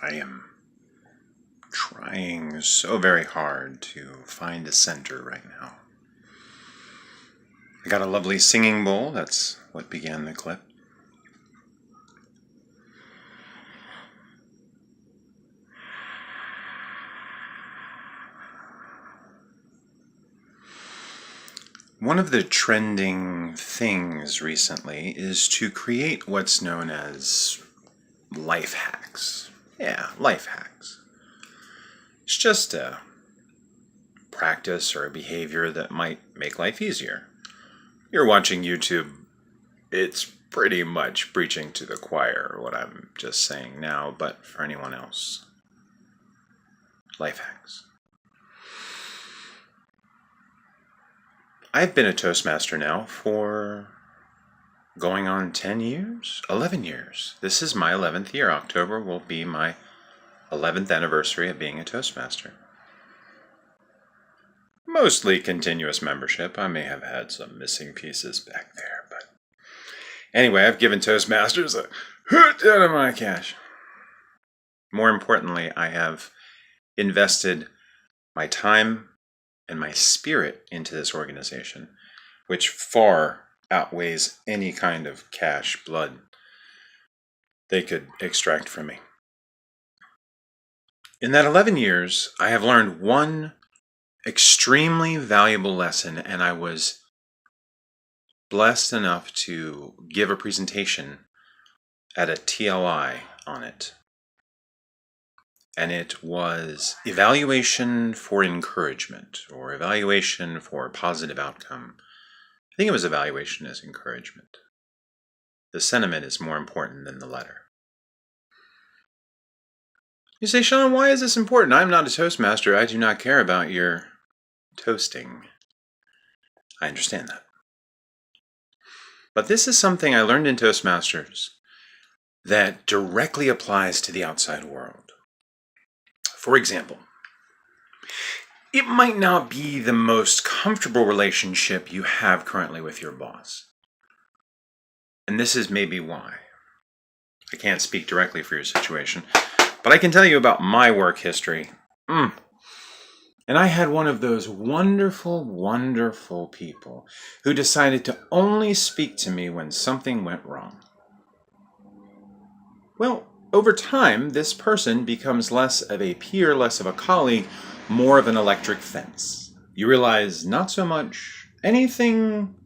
I am trying so very hard to find a center right now. I got a lovely singing bowl. That's what began the clip. One of the trending things recently is to create what's known as life hacks. Yeah, life hacks. It's just a practice or a behavior that might make life easier. You're watching YouTube, it's pretty much preaching to the choir, what I'm just saying now, but for anyone else. Life hacks. I've been a Toastmaster now for going on 10 years? 11 years. This is my 11th year. October will be my 11th anniversary of being a Toastmaster. Mostly continuous membership. I may have had some missing pieces back there, but anyway, I've given Toastmasters a hoot out of my cash. More importantly, I have invested my time and my spirit into this organization, which far outweighs any kind of cash, blood they could extract from me. In that 11 years, I have learned one extremely valuable lesson, and I was blessed enough to give a presentation at a TLI on it. And it was evaluation for encouragement, or evaluation for positive outcome. I think it was evaluation as encouragement. The sentiment is more important than the letter. You say, Sean, why is this important? I'm not a Toastmaster. I do not care about your toasting. I understand that. But this is something I learned in Toastmasters that directly applies to the outside world. For example, it might not be the most comfortable relationship you have currently with your boss. And this is maybe why. I can't speak directly for your situation, but I can tell you about my work history. And I had one of those wonderful, wonderful people who decided to only speak to me when something went wrong. Well, over time, this person becomes less of a peer, less of a colleague, more of an electric fence. You realize not so much anything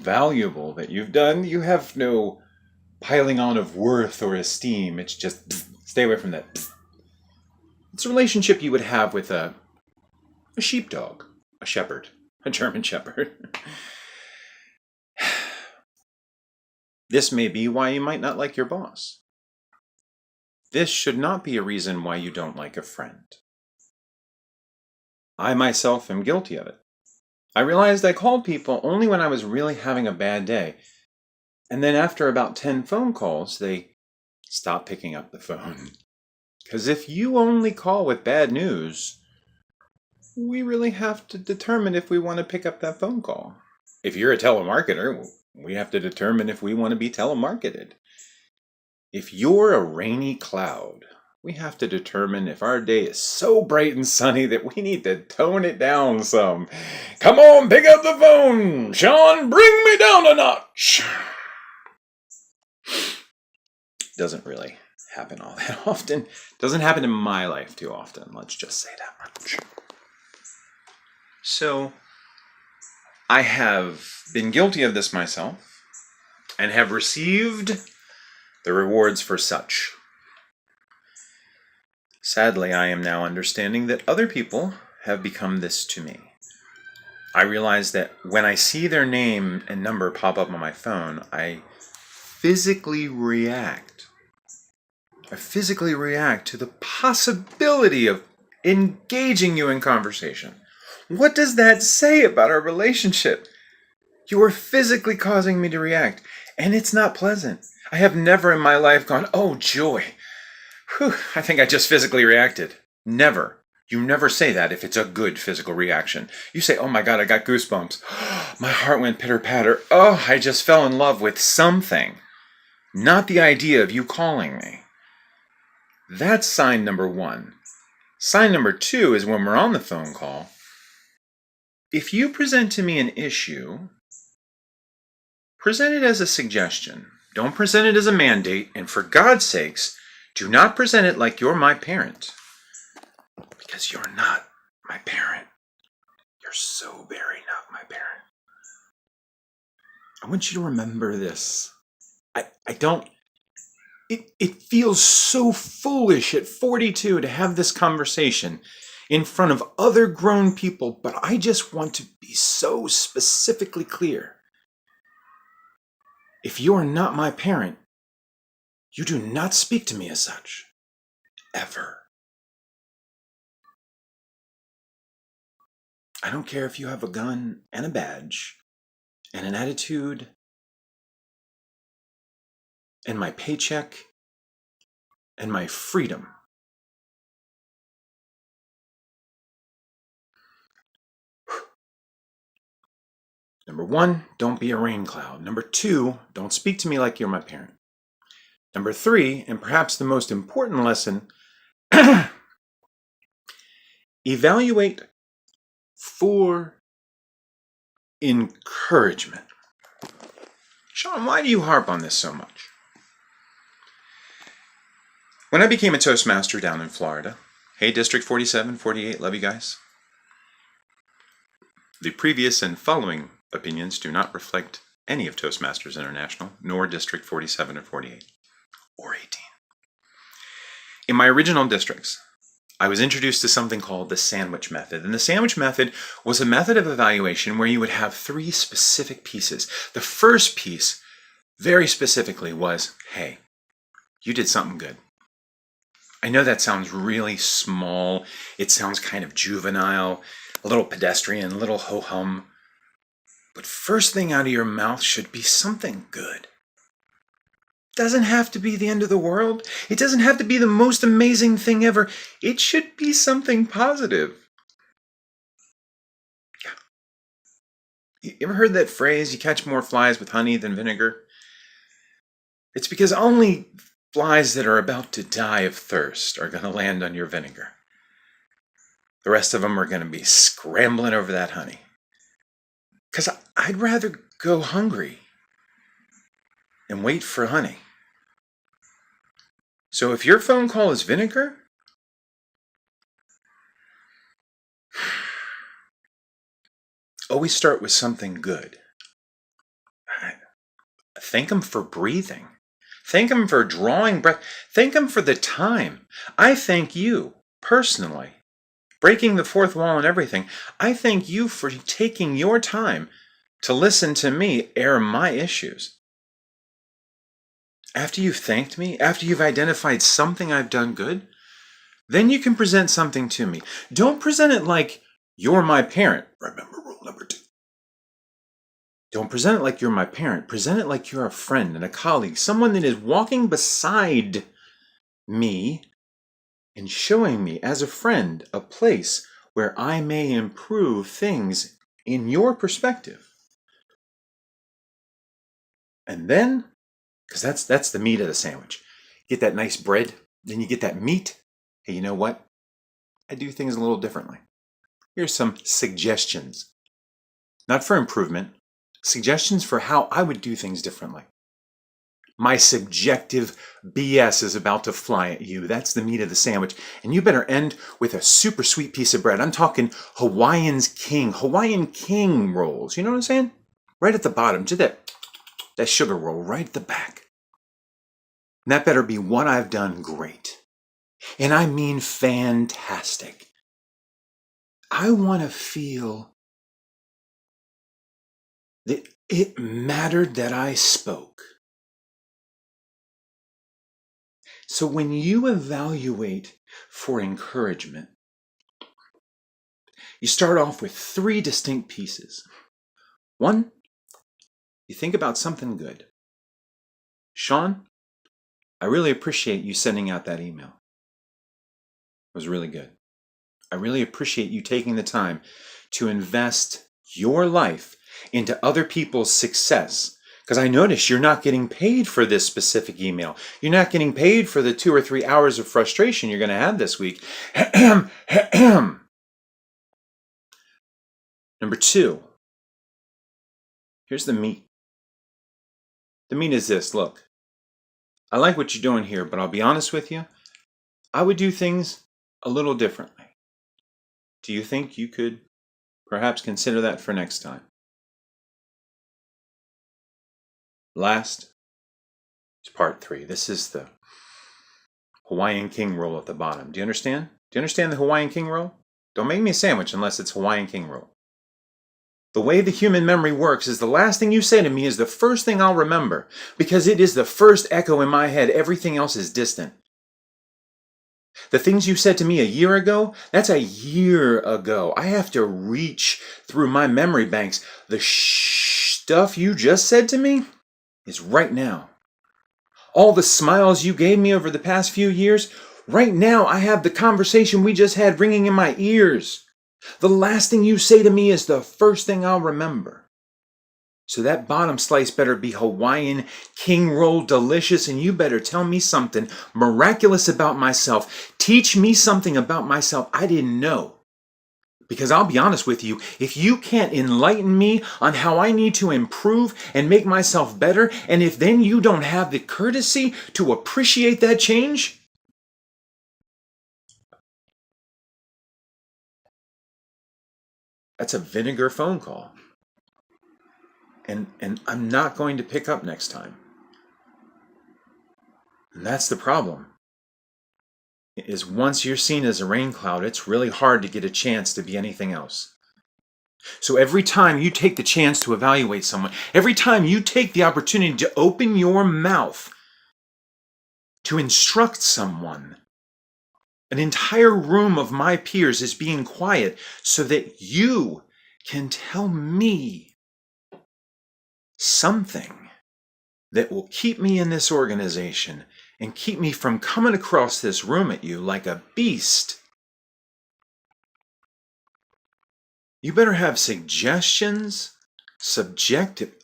valuable that you've done. You have no piling on of worth or esteem. It's just, stay away from that. It's a relationship you would have with a sheepdog, a shepherd, a German shepherd. This may be why you might not like your boss. This should not be a reason why you don't like a friend. I myself am guilty of it. I realized I called people only when I was really having a bad day. And then after about 10 phone calls, they stopped picking up the phone. Because if you only call with bad news, we really have to determine if we want to pick up that phone call. If you're a telemarketer, we have to determine if we want to be telemarketed. If you're a rainy cloud, we have to determine if our day is so bright and sunny that we need to tone it down some. Come on, pick up the phone! Sean, bring me down a notch! Doesn't really happen all that often. Doesn't happen in my life too often. Let's just say that much. So, I have been guilty of this myself and have received the rewards for such. Sadly, I am now understanding that other people have become this to me. I realize that when I see their name and number pop up on my phone, I physically react. I physically react to the possibility of engaging you in conversation. What does that say about our relationship? You are physically causing me to react, and it's not pleasant. I have never in my life gone, oh joy, whew, I think I just physically reacted. Never. You never say that if it's a good physical reaction. You say, oh my God, I got goosebumps. My heart went pitter-patter. Oh, I just fell in love with something. Not the idea of you calling me. That's sign number one. Sign number two is when we're on the phone call. If you present to me an issue, present it as a suggestion. Don't present it as a mandate, and for God's sakes, do not present it like you're my parent. Because you're not my parent. You're so very not my parent. I want you to remember this. It feels so foolish at 42 to have this conversation in front of other grown people, but I just want to be so specifically clear. If you are not my parent, you do not speak to me as such. Ever. I don't care if you have a gun and a badge and an attitude and my paycheck and my freedom. Number one, don't be a rain cloud. Number two, don't speak to me like you're my parent. Number three, and perhaps the most important lesson, evaluate for encouragement. Sean, why do you harp on this so much? When I became a Toastmaster down in Florida, hey, District 47, 48, love you guys. The previous and following opinions do not reflect any of Toastmasters International, nor District 47 or 48, or 18. In my original districts, I was introduced to something called the sandwich method. And the sandwich method was a method of evaluation where you would have three specific pieces. The first piece, very specifically, was, hey, you did something good. I know that sounds really small. It sounds kind of juvenile, a little pedestrian, a little ho-hum. But first thing out of your mouth should be something good. Doesn't have to be the end of the world. It doesn't have to be the most amazing thing ever. It should be something positive. Yeah. You ever heard that phrase, you catch more flies with honey than vinegar? It's because only flies that are about to die of thirst are going to land on your vinegar. The rest of them are going to be scrambling over that honey. Because I'd rather go hungry and wait for honey. So if your phone call is vinegar, always start with something good. Thank them for breathing. Thank them for drawing breath. Thank them for the time. I thank you, personally, breaking the fourth wall and everything. I thank you for taking your time to listen to me air my issues. After you've thanked me, after you've identified something I've done good, then you can present something to me. Don't present it like you're my parent. Remember rule number 2. Don't present it like you're my parent. Present it like you're a friend and a colleague, someone that is walking beside me and showing me as a friend a place where I may improve things in your perspective. And then, because that's the meat of the sandwich. Get that nice bread, then you get that meat. Hey, you know what? I do things a little differently. Here's some suggestions. Not for improvement. Suggestions for how I would do things differently. My subjective BS is about to fly at you. That's the meat of the sandwich. And you better end with a super sweet piece of bread. I'm talking Hawaiian King rolls. You know what I'm saying? Right at the bottom. Just that sugar roll right at the back. And that better be one I've done great. And I mean fantastic. I want to feel that it mattered that I spoke. So when you evaluate for encouragement, you start off with 3 distinct pieces. 1, you think about something good. Sean, I really appreciate you sending out that email. It was really good. I really appreciate you taking the time to invest your life into other people's success Because I notice you're not getting paid for this specific email. You're not getting paid for the 2 or 3 hours of frustration you're going to have this week. Number 2, here's the meat. The meat is this. Look, I like what you're doing here, but I'll be honest with you. I would do things a little differently. Do you think you could perhaps consider that for next time? Last is part 3. This is the Hawaiian King roll at the bottom. Do you understand? Do you understand the Hawaiian King roll? Don't make me a sandwich unless it's Hawaiian King roll. The way the human memory works is the last thing you say to me is the first thing I'll remember, because it is the first echo in my head. Everything else is distant. The things you said to me a year ago, that's a year ago. I have to reach through my memory banks. The stuff you just said to me is right now. All the smiles you gave me over the past few years, right now I have the conversation we just had ringing in my ears. The last thing you say to me is the first thing I'll remember. So that bottom slice better be Hawaiian King roll delicious, and you better tell me something miraculous about myself. Teach me something about myself I didn't know. Because I'll be honest with you, if you can't enlighten me on how I need to improve and make myself better, and if then you don't have the courtesy to appreciate that change, that's a vinegar phone call. And I'm not going to pick up next time. And that's the problem. Is once you're seen as a rain cloud, it's really hard to get a chance to be anything else. So every time you take the chance to evaluate someone, every time you take the opportunity to open your mouth to instruct someone, an entire room of my peers is being quiet so that you can tell me something that will keep me in this organization and keep me from coming across this room at you like a beast. You better have suggestions, subjective,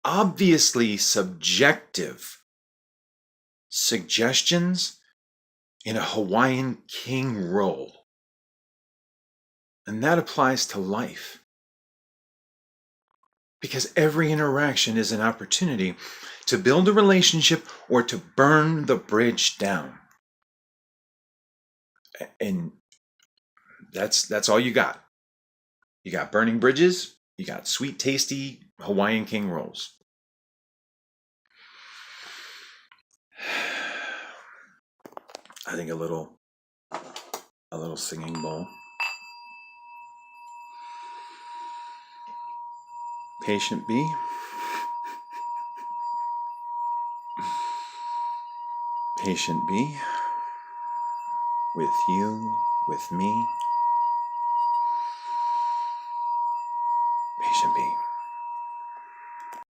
obviously subjective suggestions in a Hawaiian King roll. And that applies to life. Because every interaction is an opportunity to build a relationship or to burn the bridge down. And that's all you got. You got burning bridges, you got sweet, tasty Hawaiian King rolls. I think a little singing bowl. Patient bee. Patient bee. With you, with me. Patient bee.